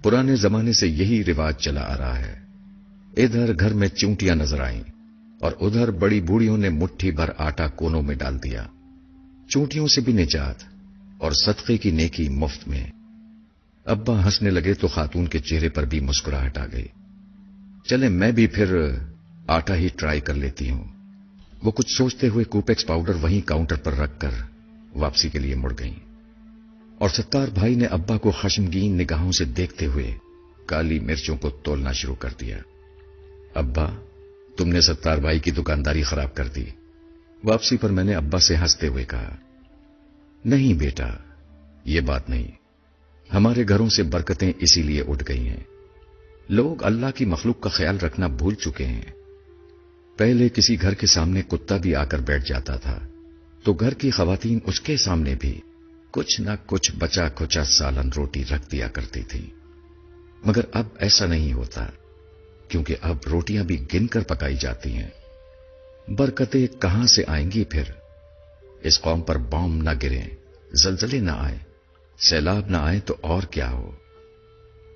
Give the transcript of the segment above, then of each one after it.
पुराने जमाने से यही रिवाज चला आ रहा है। इधर घर में चूंटियां नजर आईं और उधर बड़ी बूढ़ियों ने मुट्ठी भर आटा कोनों में डाल दिया। चूंटियों से भी निजात और सदके की नेकी मुफ्त में। अब्बा हंसने लगे तो खातून के चेहरे पर भी मुस्कुराहट आ गई। चले मैं भी फिर आटा ही ट्राई कर लेती हूं। वो कुछ सोचते हुए कूपेक्स पाउडर वहीं काउंटर पर रखकर वापसी के लिए मुड़ गईं और सत्तार भाई ने अब्बा को खश्मगीन निगाहों से देखते हुए काली मिर्चों को तोलना शुरू कर दिया। अब्बा, तुमने सत्तार भाई की दुकानदारी खराब कर दी। वापसी पर मैंने अब्बा से हंसते हुए कहा, नहीं बेटा, ये बात नहीं। हमारे घरों से बरकतें इसीलिए उठ गई हैं। लोग अल्लाह की मखलूक का ख्याल रखना भूल चुके हैं। पहले किसी घर के सामने कुत्ता भी आकर बैठ जाता था तो घर की खवातीन उसके सामने भी कुछ न कुछ बचा खुचा सालन रोटी रख दिया करती थी। मगर अब ऐसा नहीं होता, क्योंकि अब रोटियां भी गिनकर पकाई जाती हैं। बरकतें कहां से आएंगी फिर? इस कौम पर बॉम्ब न गिरे, जलजले न आए, सैलाब न आए तो और क्या हो।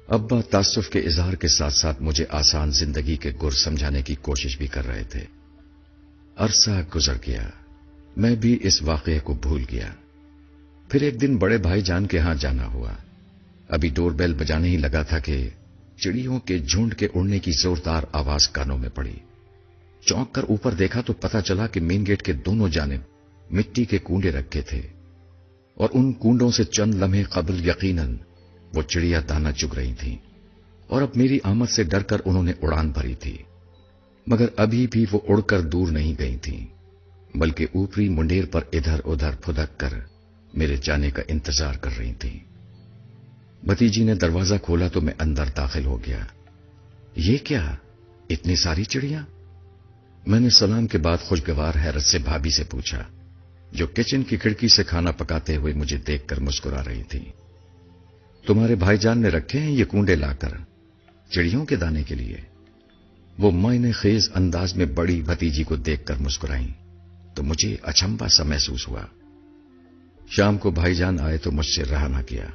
अब्बा तासुफ के इजहार के साथ साथ मुझे आसान जिंदगी के गुर समझाने की कोशिश भी कर रहे थे। अरसा गुजर गया, मैं भी इस वाकये को भूल गया। फिर एक दिन बड़े भाईजान के यहां जाना हुआ। अभी डोरबेल बजाने ही लगा था कि चिड़ियों के झुंड के उड़ने की जोरदार आवाज कानों में पड़ी। चौंक कर ऊपर देखा तो पता चला कि मेन गेट के दोनों जानिब मिट्टी के कूंडे रखे थे और उन कूंडों से चंद लम्हे कबल यकीनन वो चिड़िया दाना चुग रही थीं और अब मेरी आमद से डरकर उन्होंने उड़ान भरी थी। मगर अभी भी वो उड़कर दूर नहीं गई थीं, बल्कि ऊपरी मुंडेर पर इधर उधर फुदक कर मेरे जाने का इंतजार कर रही थीं। भतीजी ने दरवाजा खोला तो मैं अंदर दाखिल हो गया। ये क्या, इतनी सारी चिड़िया? मैंने सलाम के बाद खुशगवार हैरत से भाभी से पूछा, जो किचन की खिड़की से खाना पकाते हुए मुझे देखकर मुस्कुरा रही थी। तुम्हारे भाईजान ने रखे हैं ये कूंडे लाकर चिड़ियों के दाने के लिए? वो मायने खेज अंदाज में बड़ी भतीजी को देखकर मुस्कुराई तो मुझे अचंभा सा महसूस हुआ। शाम को भाईजान आए तो मुझसे रहा ना गया।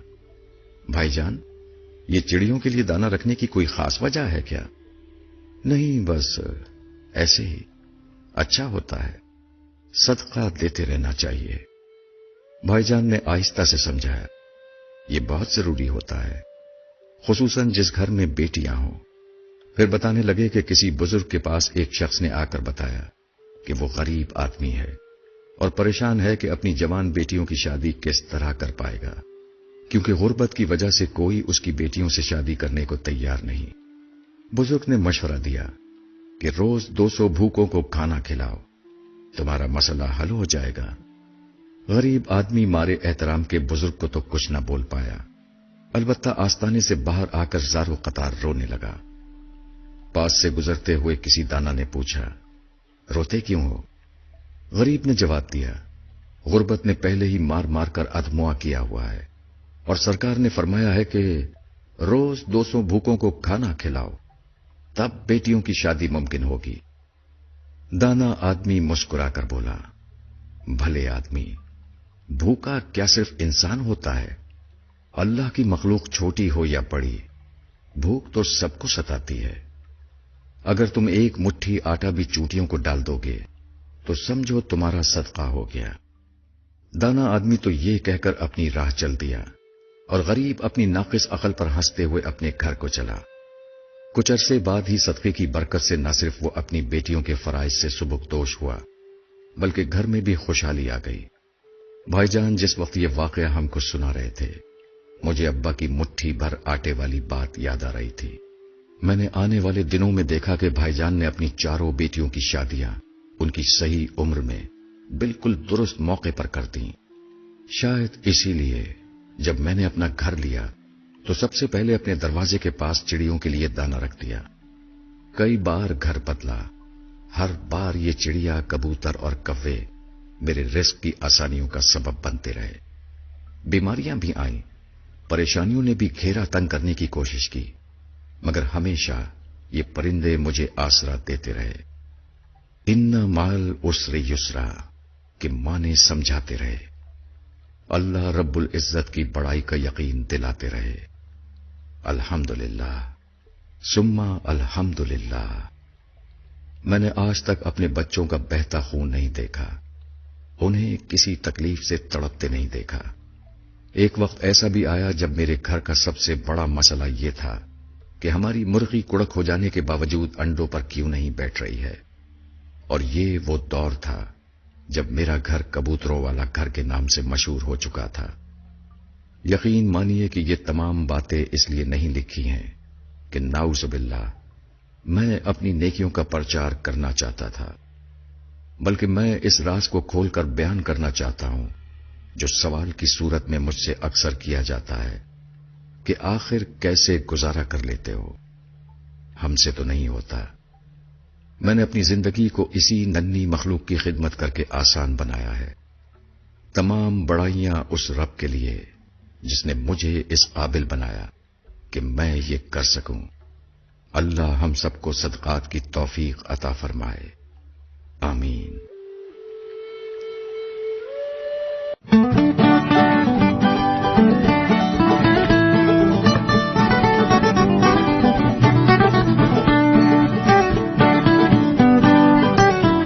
भाईजान, ये चिड़ियों के लिए दाना रखने की कोई खास वजह है क्या? नहीं, बस ऐसे ही। अच्छा होता है, सदका देते रहना चाहिए। भाईजान ने आहिस्ता से समझाया, ये बहुत जरूरी होता है, खुसूसन जिस घर में बेटियां हों। फिर बताने लगे कि किसी बुजुर्ग के पास एक शख्स ने आकर बताया कि वो गरीब आदमी है और परेशान है कि अपनी जवान बेटियों की शादी किस तरह कर पाएगा, क्योंकि गुर्बत की वजह से कोई उसकी बेटियों से शादी करने को तैयार नहीं। बुजुर्ग ने मशवरा दिया कि रोज 200 भूखों को खाना खिलाओ, तुम्हारा मसला हल हो जाएगा। गरीब आदमी मारे एहतराम के बुजुर्ग को तो कुछ न बोल पाया, अलबत्ता आस्ताने से बाहर आकर ज़ारो कतार रोने लगा। पास से गुजरते हुए किसी दाना ने पूछा, रोते क्यों हो? गरीब ने जवाब दिया, गुर्बत ने पहले ही मार मार कर अधमुआ किया हुआ है और सरकार ने फरमाया है कि रोज 200 भूखों को खाना खिलाओ, तब बेटियों की शादी मुमकिन होगी। दाना आदमी मुस्कुराकर बोला, भले आदमी, भूखा क्या सिर्फ इंसान होता है? अल्लाह की मखलूक छोटी हो या बड़ी, भूख तो सबको सताती है। अगर तुम एक मुट्ठी आटा भी चूंटियों को डाल दोगे तो समझो तुम्हारा सदका हो गया। दाना आदमी तो ये कहकर अपनी राह चल दिया और गरीब अपनी नाकिस अकल पर हंसते हुए अपने घर को चला। कुछ अरसे बाद ही सदके की बरकत से न सिर्फ वो अपनी बेटियों के फराइज से सुबुकदोश हुआ, बल्कि घर में भी खुशहाली आ गई। भाईजान जिस वक्त ये वाकया हमको सुना रहे थे, मुझे अब्बा की मुट्ठी भर आटे वाली बात याद आ रही थी। मैंने आने वाले दिनों में देखा कि भाईजान ने अपनी चारों बेटियों की शादियां उनकी सही उम्र में बिल्कुल दुरुस्त मौके पर कर दी। शायद इसीलिए जब मैंने अपना घर लिया तो सबसे पहले अपने दरवाजे के पास चिड़ियों के लिए दाना रख दिया। कई बार घर बदला, हर बार ये चिड़िया, कबूतर और कव्वे मेरे रिस्क की आसानियों का सबब बनते रहे। बीमारियां भी आईं, परेशानियों ने भी घेरा तंग करने की कोशिश की, मगर हमेशा ये परिंदे मुझे आसरा देते रहे। इन्ना माल उसरे युसरा के माने समझाते रहे, अल्लाह रब्बुल इज्जत की बड़ाई का यकीन दिलाते रहे। अल्हम्दुलिल्लाह, सुम्मा अल्हम्दुलिल्लाह। मैंने आज तक अपने बच्चों का बहता खून नहीं देखा, उन्हें किसी तकलीफ से तड़पते नहीं देखा। एक वक्त ऐसा भी आया जब मेरे घर का सबसे बड़ा मसला यह था कि हमारी मुर्गी कुड़क हो जाने के बावजूद अंडों पर क्यों नहीं बैठ रही है। और ये वो दौर था जब मेरा घर कबूतरों वाला घर के नाम से मशहूर हो चुका था। यकीन मानिए कि ये तमाम बातें इसलिए नहीं लिखी हैं कि नाउज़ुबिल्लाह मैं अपनी नेकियों का प्रचार करना चाहता था, बल्कि मैं इस राज को खोलकर बयान करना चाहता हूं जो सवाल की सूरत में मुझसे अक्सर किया जाता है कि आखिर कैसे गुजारा कर लेते हो। हमसे तो नहीं होता। मैंने अपनी जिंदगी को इसी नन्ही मखलूक की खिदमत करके आसान बनाया है। तमाम बड़ाइयां उस रब के लिए जिसने मुझे इस काबिल बनाया कि मैं ये कर सकूं। अल्लाह हम सबको सदकात की तौफीक अता फरमाए। आमीन।